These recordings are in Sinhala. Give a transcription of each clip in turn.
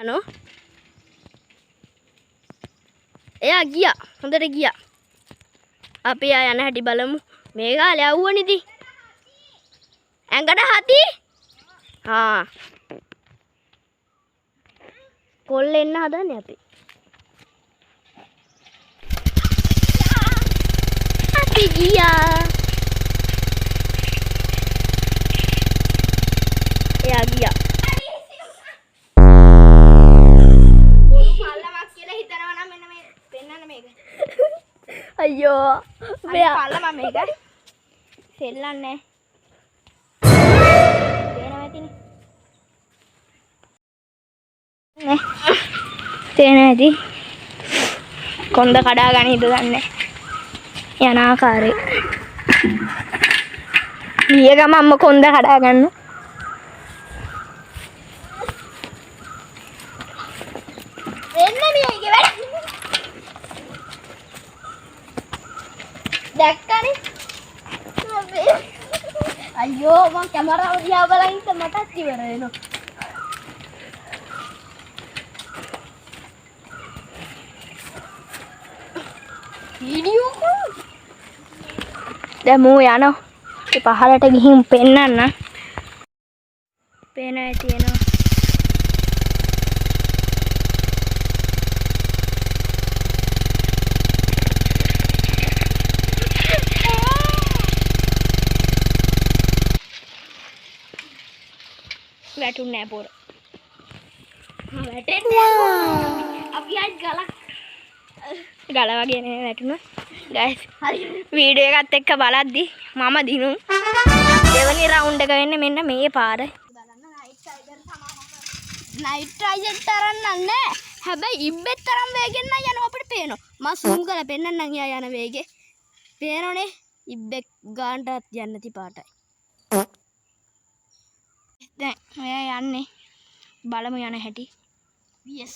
යනෝ එයා ගියා හොඳට ගියා අපි ආ යන හැටි බලමු මේ ගාලේ આવුවනේ ඉතින් ඇඟට හති කොල්ල එන්න හදන්නේ අපි ගියා එයා ගියා අයියෝ මෙයා පල්ලම මේක සෙල්ලන්නේ තේනවා ඇතිනේ නේ තේනවා ඇති කොන්ද කඩා ගනිද්ද දන්නේ යන ආකාරය ඊයේ ගම අම්ම කොන්ද කඩා ගන්න එන්න මේකේ වැඩ දැක්කනේ අයියෝ මම කැමරාව දිහා බලන් ඉත මටත් ඉවර වෙනවා වීඩියෝ දැන් මූ යනවා ඒ පහලට ගිහින් පෙන්නන්න පේනවා තියෙනවා වැටුන්නේ නැහැ පොර වැටෙන්නේ අපි ආයි ගල වගේ නේ වැටුණා ගයිස් වීඩියෝ එකත් එක්ක බලද්දි මම දිනු දෙවෙනි රවුන්ඩ් එක වෙන්නේ මෙන්න මේ පාර බලන්න නයිට් රයිඩර් තරම් නෑ හැබැයි ඉබ්බෙත් තරම් වේගෙන් නම් යනවා අපිට පේනවා මම සූම් කරලා පෙන්නන්නම් යා යන වේගේ පේනෝනේ ඉබ්බෙක් ගානටත් යන්න ති පාටයි දැන් ඔයා යන්නේ බලමු යන හැටි yes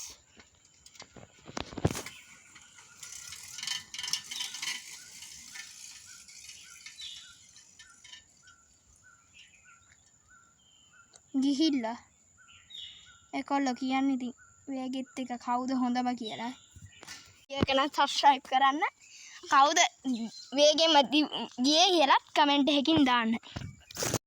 ගිහිල්ලා ඒකොල්ලෝ කියන්නේ ඉතින් වේගෙත් එක කවුද හොඳම කියලා. ඒක නම් subscribe කරන්න. කවුද වේගෙම ගියේ කියලා කමෙන්ට් එකකින් දාන්න.